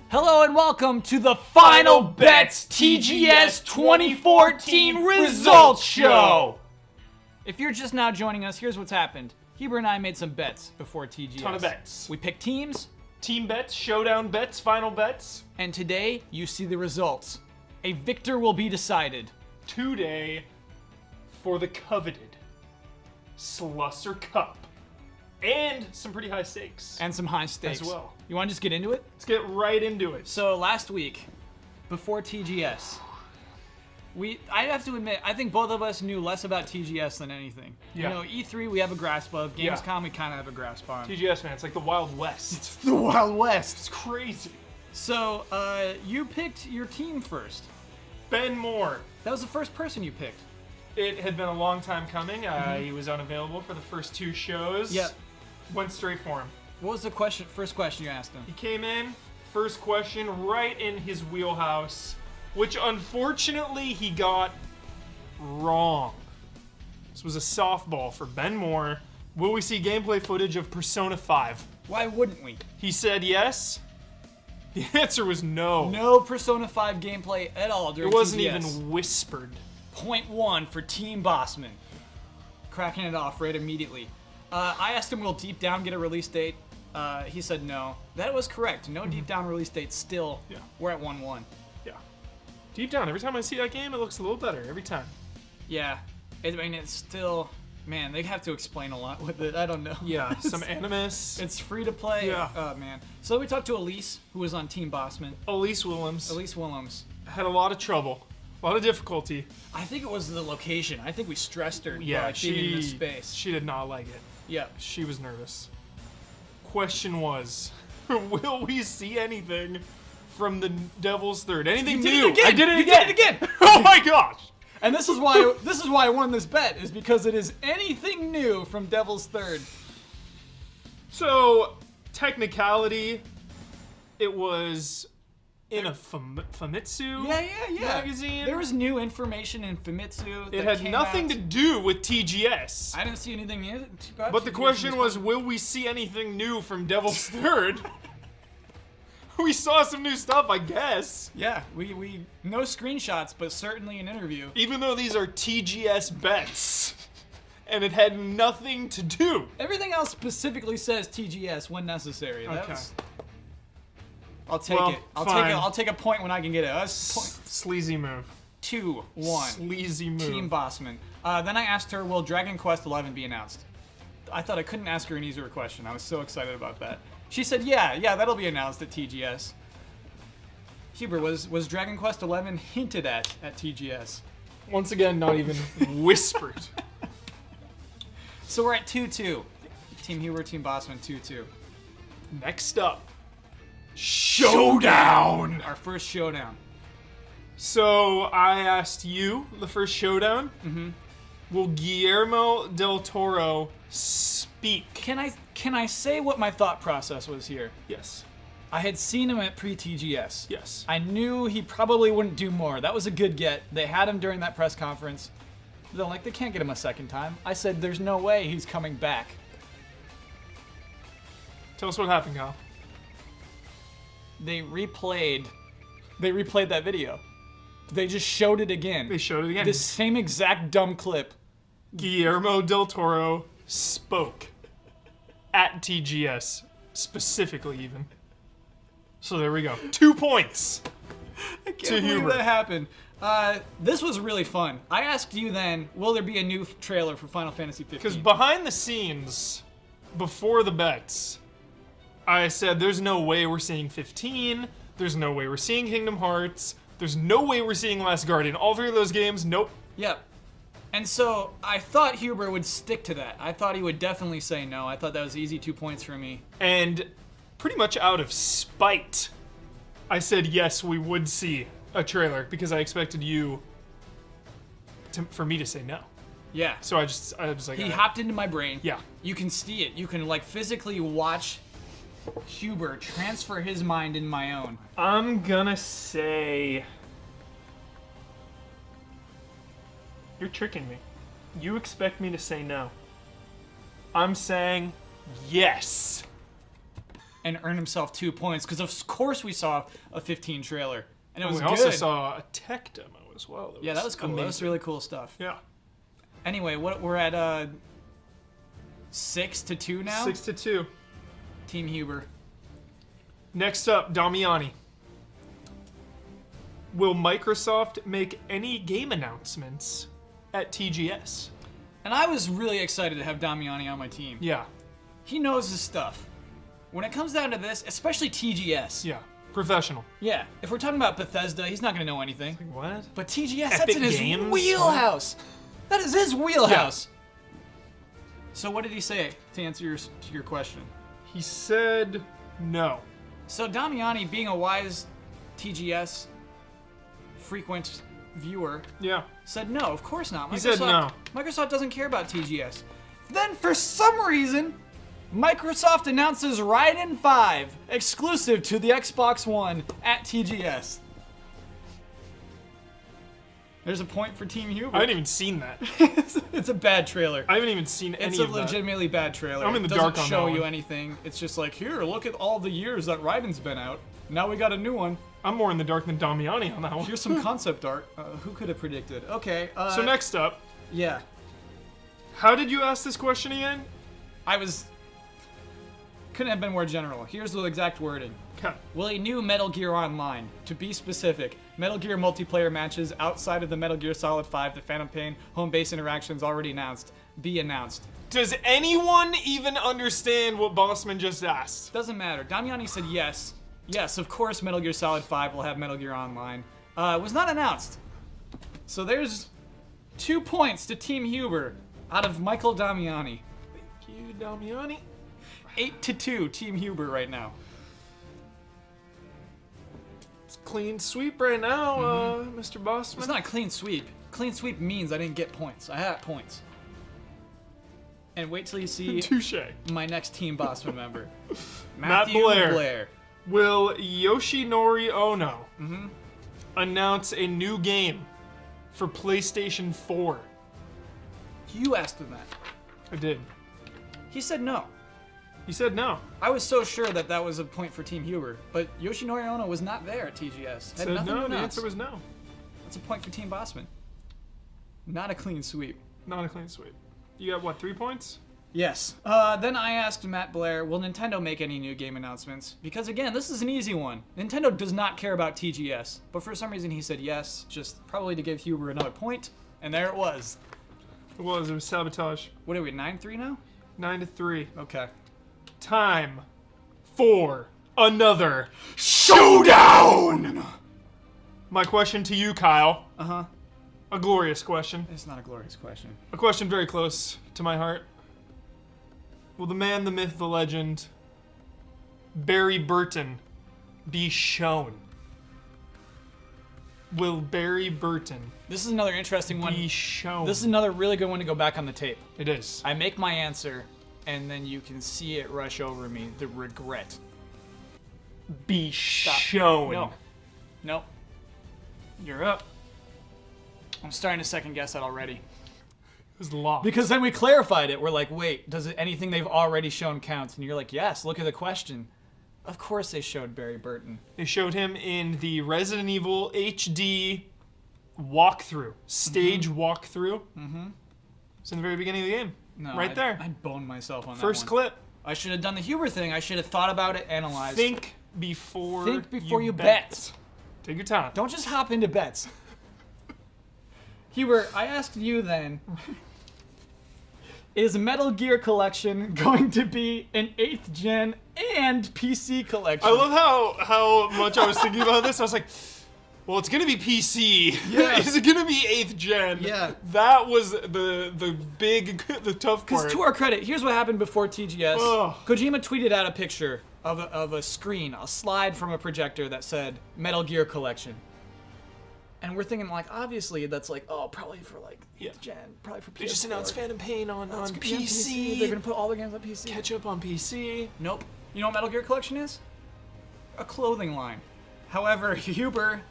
Hello and welcome to the Final Bets TGS 2014 Results Show! If you're just now joining us, here's what's happened. Huber and I made some bets before TGS. Ton of bets. We picked teams. Team bets, showdown bets, final bets. And today, you see the results. A victor will be decided. Today, for the coveted Slusser Cup. And some pretty high stakes. And some high stakes. As well. You want to just get into it? Let's get right into it. So last week, before TGS, I have to admit, I think both of us knew less about TGS than anything. Yeah. You know, E3 we have a grasp of, Gamescom Yeah. we kind of have a grasp on. TGS, man, it's like the Wild West. It's the Wild West. It's crazy. So, you picked your team first. Ben Moore. That was the first person you picked. It had been a long time coming. He was unavailable for the first two shows. Yep. Went straight for him. What was the first question you asked him? He came in, first question, right in his wheelhouse, which unfortunately he got wrong. This was a softball for Ben Moore. Will we see gameplay footage of Persona 5? Why wouldn't we? He said yes. The answer was no. No Persona 5 gameplay at all during It wasn't TGS. even whispered. Point 1 for Team Bosman. Cracking it off right immediately. I asked him, will Deep Down get a release date? He said no. That was correct. No Deep Down release date still. Yeah. We're at 1-1. Yeah. Deep down, every time I see that game, it looks a little better. Every time. Yeah. I mean, it's still... Man, they have to explain a lot with it. I don't know. Yeah, some animus. It's free to play. Yeah. Oh, man. So we talked to Elise, who was on Team Bosman. Elise Willems. Elise Willems. Had a lot of trouble. A lot of difficulty. I think it was the location. I think we stressed her Yeah, by being in this space. She did not like it. Yeah. She was nervous. Question was, will we see anything from the Devil's Third? Anything You did new? it again! I did it You again! did it again! Oh my gosh! And this is why I won this bet, is because it is anything new from Devil's Third. So, technicality, it was in a Famitsu magazine. There was new information in Famitsu. It had nothing to do with TGS. I didn't see anything new. About But the TGS question in this was, will we see anything new from Devil's Third? We saw some new stuff, I guess. Yeah, we no screenshots, but certainly an interview. Even though these are TGS bets. And it had nothing to do. Everything else specifically says TGS when necessary. Okay. I'll take Well, it. fine. I'll take a point when I can get it. Sleazy move. 2-1. Sleazy move. Team Bosman. Then I asked her, will Dragon Quest XI be announced? I thought I couldn't ask her an easier question. I was so excited about that. She said, yeah, that'll be announced at TGS. Huber, was Dragon Quest XI hinted at TGS? Once again, not even whispered. So we're at 2-2. Team Huber, Team Bosman, 2-2. Next up, Showdown! Our first showdown. So I asked you the first showdown. Mm-hmm. Will Guillermo del Toro speak? Can I say what my thought process was here? Yes. I had seen him at pre-TGS. Yes. I knew he probably wouldn't do more. That was a good get. They had him during that press conference. They're like, they can't get him a second time. I said, there's no way he's coming back. Tell us what happened, Kyle. They replayed that video. They just showed it again. They showed it again. The same exact dumb clip. Guillermo del Toro spoke at TGS, specifically even. So there we go. 2 points. I can't believe that happened. This was really fun. I asked you then, will there be a new trailer for Final Fantasy 15? Because behind the scenes, before the bets, I said there's no way we're seeing 15, there's no way we're seeing Kingdom Hearts, there's no way we're seeing Last Guardian. All three of those games, nope. Yep. And so I thought Huber would stick to that. I thought he would definitely say no. I thought that was easy 2 points for me. And pretty much out of spite, I said yes, we would see a trailer because I expected you for me to say no. Yeah. So I was like, He hopped into my brain. Yeah. You can see it. You can like physically watch Huber transfer his mind in my own. I'm gonna say you're tricking me. You expect me to say no. I'm saying yes. and earn himself 2 points because of course we saw a 15 trailer and it was We good. also saw a tech demo as well. Yeah, that was cool. Amazing. That was really cool stuff. Yeah. Anyway, we're at 6-2 now. 6-2. Team Huber. Next up, Damiani. Will Microsoft make any game announcements at TGS? And I was really excited to have Damiani on my team. Yeah. He knows his stuff. When it comes down to this, especially TGS. Yeah. Professional. Yeah. If we're talking about Bethesda, he's not going to know anything. What? But TGS, Epic that's in his Games? wheelhouse. That is his wheelhouse. So what did he say to answer your question? He said no. So Damiani, being a wise TGS frequent viewer, Yeah. said no, of course not. He said no. Microsoft doesn't care about TGS. Then, for some reason, Microsoft announces Raiden 5 exclusive to the Xbox One at TGS. There's a point for Team Huber. I haven't even seen that. It's a bad trailer. I haven't even seen any It's of a that. legitimately bad trailer. I'm in the It doesn't dark on show that you one. anything. It's just like, here, look at all the years that Raiden's been out. Now we got a new one. I'm more in the dark than Damiani on that one. Here's some concept art. Who could have predicted? Okay. So next up, Yeah. how did you ask this question again? Couldn't have been more general. Here's the exact wording. Okay. Will a new Metal Gear Online, to be specific, Metal Gear multiplayer matches outside of the Metal Gear Solid 5, the Phantom Pain, home base interactions already announced, be announced? Does anyone even understand what Bosman just asked? Doesn't matter. Damiani said yes. Yes, of course Metal Gear Solid 5 will have Metal Gear Online. It was not announced. So there's 2 points to Team Huber out of Michael Damiani. Thank you, Damiani. 8-2 Team Huber right now. It's clean sweep right now, Mr. Bosman. It's not a clean sweep. Clean sweep means I didn't get points. I had points. And wait till you see Touche. my next Team Bosman member. Matt Matthew Blair. Will Yoshinori Ono announce a new game for PlayStation 4? You asked him that. I did. He said no. He said no. I was so sure that that was a point for Team Huber, but Yoshinori Ono was not there at TGS. Had Said nothing to no. The announce. answer was no. That's a point for Team Bosman. Not a clean sweep. Not a clean sweep. You got what, 3 points? Yes. Then I asked Matt Blair, will Nintendo make any new game announcements? Because again, this is an easy one. Nintendo does not care about TGS, but for some reason he said yes, just probably to give Huber another point, and there it was. It was sabotage. What are we, 9-3 now? 9-3. Okay. Time for another showdown. My question to you, Kyle. Uh-huh. A glorious question. It's not a glorious question. A question very close to my heart. Will the man, the myth, the legend, Barry Burton, be shown? Will Barry Burton This is another interesting one. be shown? This is another really good one to go back on the tape. It is. I make my answer, and then you can see it rush over me, the regret. Be shown. No. Nope. You're up. I'm starting to second guess that already. It was locked. Because then we clarified it. We're like, wait, does anything they've already shown count? And you're like, yes, look at the question. Of course they showed Barry Burton. They showed him in the Resident Evil HD walkthrough, stage walkthrough. Mm-hmm. It's in the very beginning of the game. No, right there. I boned myself on that First one. clip. I should have done the Huber thing. I should have thought about it, analyzed. Think before you bet. Take your time. Don't just hop into bets. Huber, I asked you then, is Metal Gear Collection going to be an 8th gen and PC collection? I love how much I was thinking about this. I was like, well, it's gonna be PC. Yeah. Is it gonna be 8th gen? Yeah. That was the tough part. Because to our credit, here's what happened before TGS. Ugh. Kojima tweeted out a picture of a screen, a slide from a projector that said Metal Gear Collection. And we're thinking, like, obviously that's like, oh, probably for like 8th gen, probably for PS4. They just announced Phantom Pain on It's gonna be on PC. They're gonna put all the games on PC. Catch up on PC. Nope. You know what Metal Gear Collection is? A clothing line. However, Huber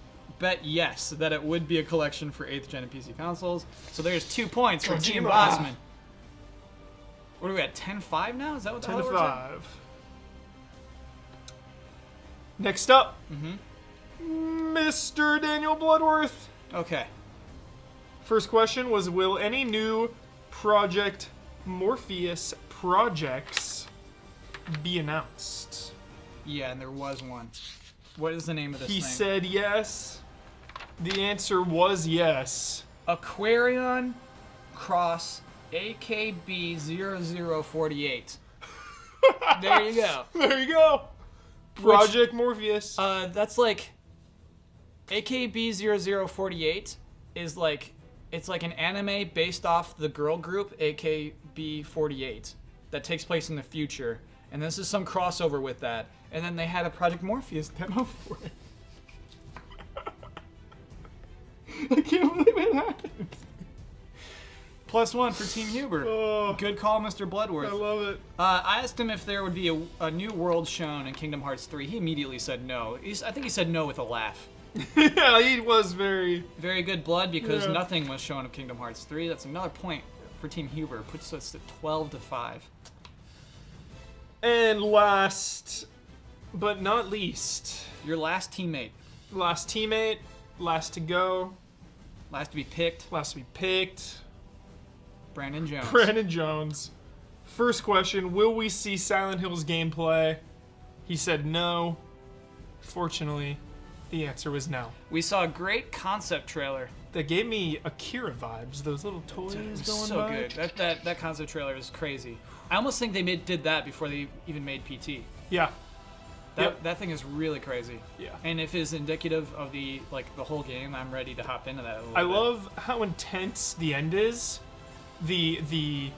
bet yes that it would be a collection for 8th gen and PC consoles. So there's 2 points from Team Kojima. Bosman. What are we at? 10-5 now? Is that what the 10 hell to we're at? 5. Next up, Mr. Daniel Bloodworth. Okay. First question was, will any new Project Morpheus projects be announced? Yeah, and there was one. What is the name of this He thing? said yes. The answer was yes. Aquarion Cross AKB0048. There you go. There you go. Project Morpheus. That's like AKB0048 is like it's like an anime based off the girl group AKB48 that takes place in the future, and this is some crossover with that. And then they had a Project Morpheus demo for it. I can't believe it happened. +1 for Team Huber. Oh, Good call, Mr. Bloodworth. I love it. I asked him if there would be a new world shown in Kingdom Hearts 3. He immediately said no. I think he said no with a laugh. Yeah, he was very good blood because Yeah. nothing was shown of Kingdom Hearts 3. That's another point for Team Huber. Puts us at 12-5. And last but not least, Your last teammate. last teammate, last to go, Last to be picked. last to be picked, Brandon Jones. Brandon Jones. First question, will we see Silent Hills gameplay? He said no. Fortunately, the answer was no. We saw a great concept trailer. That gave me Akira vibes, those little toys It was going so by. good. That concept trailer is crazy. I almost think they did that before they even made PT. Yeah. Yep. That thing is really crazy. Yeah. And if it's indicative of the whole game, I'm ready to hop into that a little I bit. love how intense the end is. The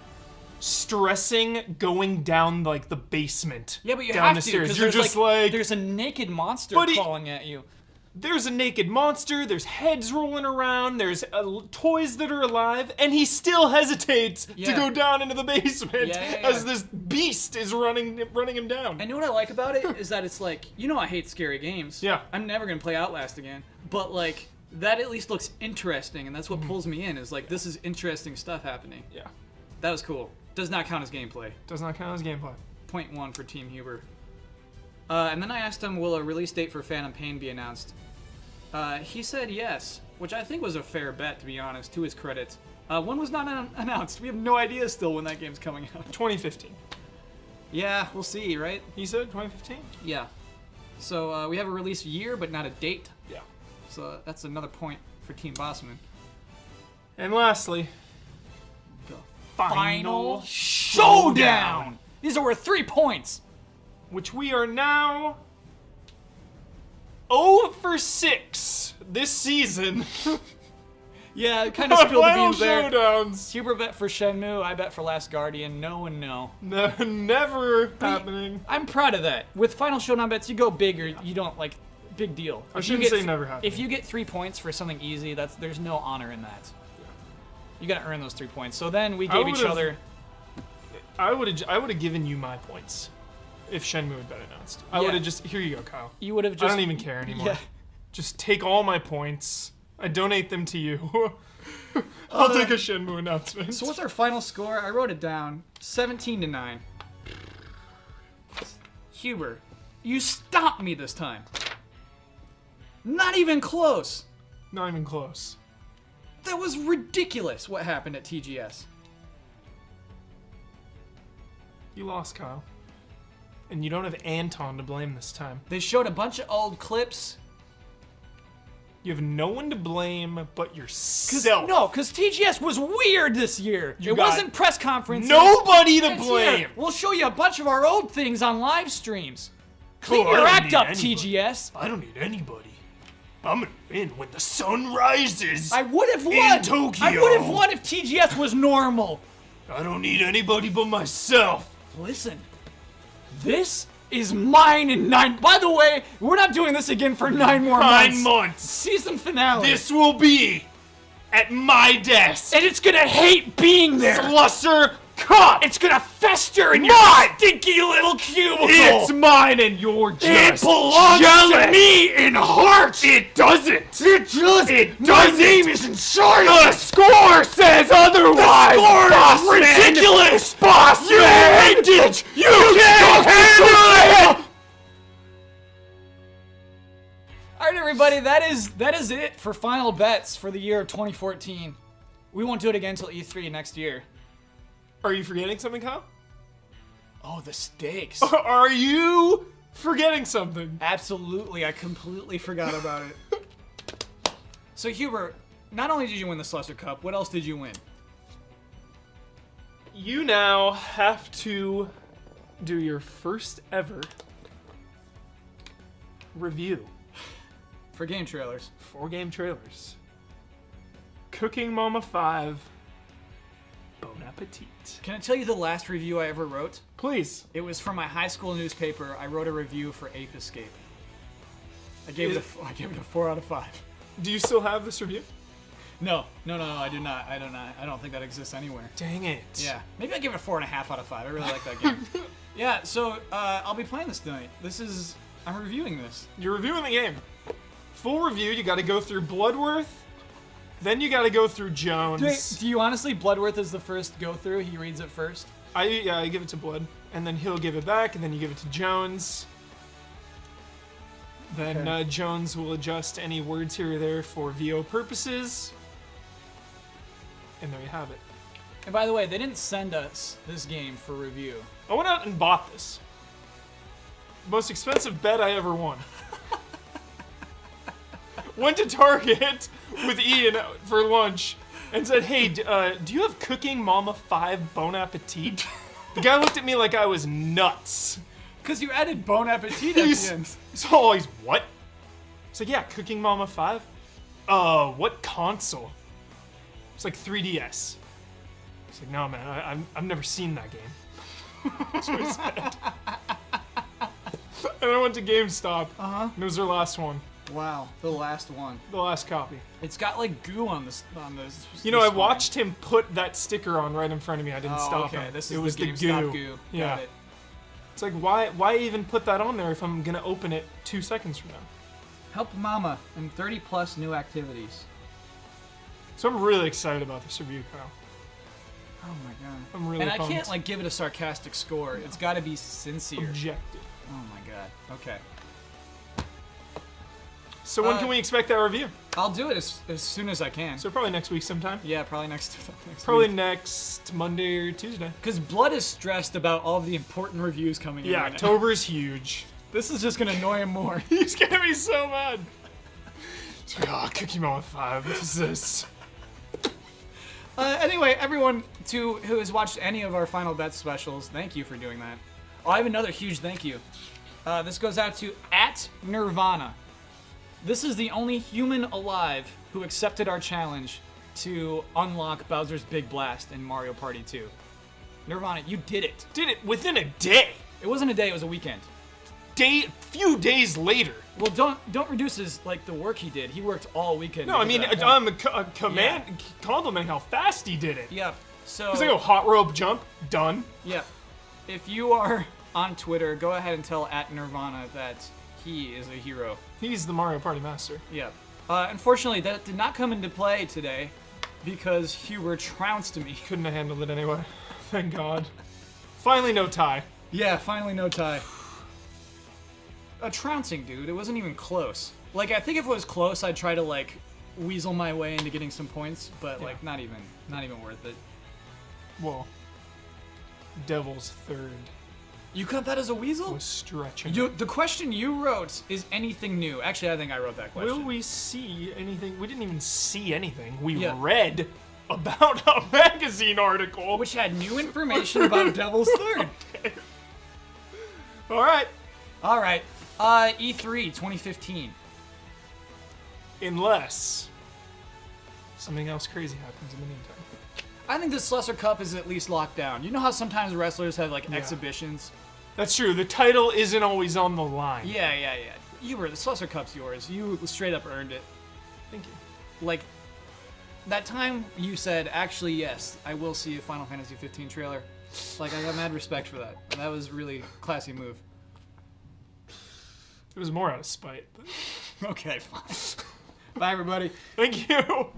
stressing going down like the basement. Yeah, but you down have the to stairs. because You're there's just like there's a naked monster But he- crawling at you. there's a naked monster, there's heads rolling around, there's toys that are alive, and he still hesitates to Yeah. go down into the basement Yeah. as this beast is running him down. And you know what I like about it is that it's like, I hate scary games. Yeah. I'm never gonna play Outlast again. But like that at least looks interesting, and that's what Mm-hmm. pulls me in. Is like this is interesting stuff happening. Yeah. That was cool. Does not count as gameplay. Does not count as gameplay. 0.1 for Team Huber. And then I asked him, will a release date for Phantom Pain be announced? He said yes, which I think was a fair bet, to be honest, to his credit. One was not announced. We have no idea still when that game's coming out. 2015. Yeah, we'll see, right? He said 2015? Yeah. So we have a release year, but not a date. Yeah. So that's another point for Team Bosman. And lastly, The Final Showdown! These are worth 3 points! which we are now 0 for 6 this season. Yeah, it kind of Our spilled the final beans there. showdowns. Huber bet for Shenmue, I bet for Last Guardian. No and no. No, never happening. I'm proud of that. With Final Showdown bets, you go big or you don't, like, big deal. I If you shouldn't get say never happening. If you get 3 points for something easy, there's no honor in that. You gotta earn those 3 points. So then we gave each would've- other. I would have given you my points if Shenmue had been announced. I Yeah. would have just, here you go, Kyle. You would have I just. don't even care anymore. Yeah. Just take all my points. I donate them to you. I'll take a Shenmue announcement. So what's our final score? I wrote it down. 17-9. Huber, you stopped me this time. Not even close. Not even close. That was ridiculous what happened at TGS. You lost, Kyle. And you don't have Anton to blame this time. They showed a bunch of old clips. You have no one to blame but yourself. No, because TGS was weird this year. You It got wasn't press conferences. Nobody to It's blame. here. We'll show you a bunch of our old things on live streams. Clean Oh, I your don't act need up, anybody. TGS. I don't need anybody. I'm gonna win when the sun rises. I would have won. In Tokyo. I would have won if TGS was normal. I don't need anybody but myself. Listen, this is mine in 9. By the way, we're not doing this again for 9 more 9 months. months. Season finale. This will be at my desk. And it's gonna hate being there. Slusser Cup. It's gonna fester in your Mine. stinky little cubicle. It's mine and you're just It belongs jealous. to me in heart. It doesn't. It does. It My doesn't. name is inside. The score says otherwise. The score is Bosman. ridiculous. Bosman. You hate it. You can't handle it. right, everybody, that is it for final bets for the year of 2014. We won't do it again until E3 next year. Are you forgetting something, Kyle? Oh, the stakes. Are you forgetting something? Absolutely, I completely forgot about it. So, Hubert, not only did you win the Slusser Cup, what else did you win? You now have to do your first ever review. For game trailers. 4 game trailers. Cooking Mama 5. Bon appetit. Can I tell you the last review I ever wrote? Please. It was for my high school newspaper. I wrote a review for Ape Escape. I gave it a 4 out of 5. Do you still have this review? No, I do not. I don't think that exists anywhere. Dang it. Yeah, maybe I give it a 4.5 out of 5. I really like that game. Yeah, so I'll be playing this tonight. I'm reviewing this. You're reviewing the game. Full review, you gotta go through Bloodworth, then you gotta go through Jones. Do you honestly, Bloodworth is the first go through? He reads it first? I give it to Blood, and then he'll give it back, and then you give it to Jones. Then Okay. Jones will adjust any words here or there for VO purposes. And there you have it. And by the way, they didn't send us this game for review. I went out and bought this. Most expensive bet I ever won. Went to Target with Ian for lunch and said, "Hey, do you have Cooking Mama 5 Bon Appetit?" The guy looked at me like I was nuts. Because you added Bon Appetit at the end. So he's, what? It's like, yeah, Cooking Mama 5? What console? It's like 3DS. It's like, no, man, I've never seen that game. That's what he said. And I went to GameStop, and it was their last one. Wow, the last one. The last copy. It's got like goo on this. You know, I watched him put that sticker on right in front of me. I didn't stop okay. him. This It is was the the GameStop goo. goo. Yeah. Got it. It's like, why even put that on there if I'm gonna open it 2 seconds from now? Help Mama and 30 plus new activities. So I'm really excited about this review, Kyle. Oh my god. I'm really And I pumped. can't like give it a sarcastic score. It's got to be sincere. Objective. Oh my god. Okay. So when can we expect that review? I'll do it as soon as I can. So probably next week sometime. Yeah, probably next Probably week. next Monday or Tuesday. Because Blood is stressed about all the important reviews coming in. Yeah, right now. October's huge. This is just gonna annoy him more. He's gonna be so mad. It's like, oh, Cookie Mama 5. What is this? Anyway, everyone who has watched any of our Final Bets specials, thank you for doing that. Oh, I have another huge thank you. This goes out to @Nirvana. This is the only human alive who accepted our challenge to unlock Bowser's Big Blast in Mario Party 2. Nirvana, you did it. Did it within a day. It wasn't a day, it was a weekend. Few days later. Well, don't reduce his the work he did. He worked all weekend. No, I to mean, get to that point. I'm complimenting how fast he did it. Yep. So He's like, oh, hot rope jump, done. Yep. If you are on Twitter, go ahead and tell @Nirvana that he is a hero. He's the Mario Party master. Yep. Unfortunately, that did not come into play today because Hubert trounced me. Couldn't have handled it anyway. Thank God. Finally, no tie. Yeah, finally no tie. A trouncing, dude. It wasn't even close. Like, I think if it was close, I'd try to weasel my way into getting some points, but not even worth it. Whoa. Devil's third You cut that as a weasel? was stretching. The question you wrote is anything new. Actually, I think I wrote that question. Will we see anything? We didn't even see anything. We Yeah. read about a magazine article. Which had new information about Devil's Third. All right. All right. E3 2015. Unless something else crazy happens in the meantime. I think this Slusser Cup is at least locked down. You know how sometimes wrestlers have exhibitions? That's true. The title isn't always on the line. Yeah. The Slusser Cup's yours. You straight up earned it. Thank you. Like, that time you said, actually, yes, I will see a Final Fantasy 15 trailer. Like, I got mad respect for that. That was really classy move. It was more out of spite. But... Okay, fine. Bye, everybody. Thank you.